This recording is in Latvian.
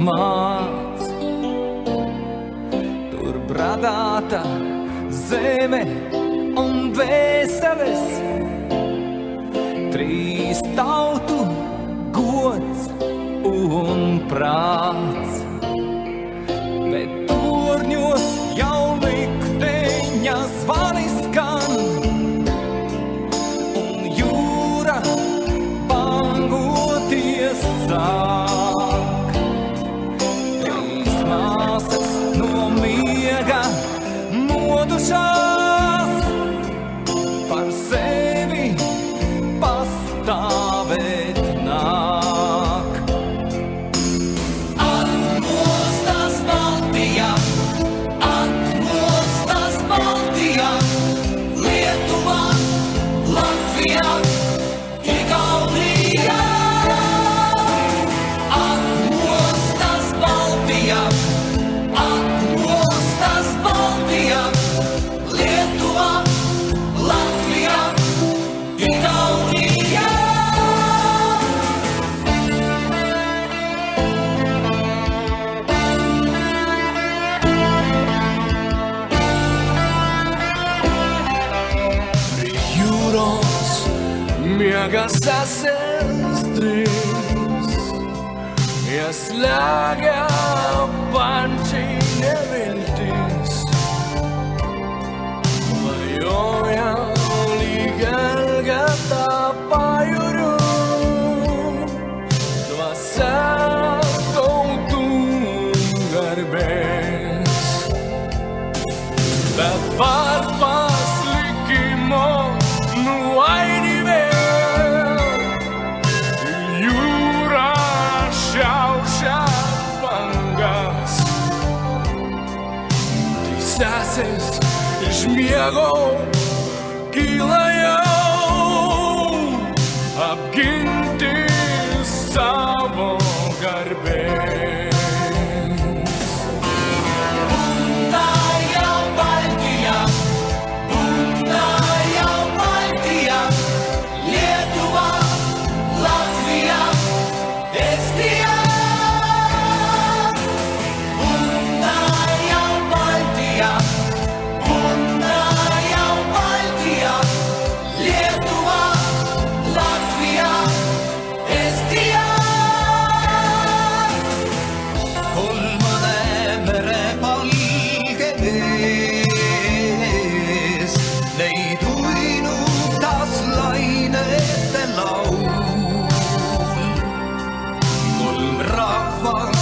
māc. Tur bradāta zeme un vēseles, trīs tautu gods un prāts. Bet torņos jau likteņa zvani skan, un jūra bangoties sāk. Trīs māsas no miega modušās, par sevi pastāvēt nāk. Atmostas Baltijā, atmostas Baltijā, Lietuvā, Latvijā, Igaunijā. Atmostas Baltijā, atmostas Baltijā, Lietuvā, Latvijā, Igaunijā. Jūros miega sasēstrīs, ieslēgā panči neviltīs, vajoja līgelgatā pajuru, dvasātautu garbēs. Bet par paslikimo nu aini vēl, jūrā šaušā bangas. Ty sāsies žmiego gilajau, apginti savo garbēs. Rahva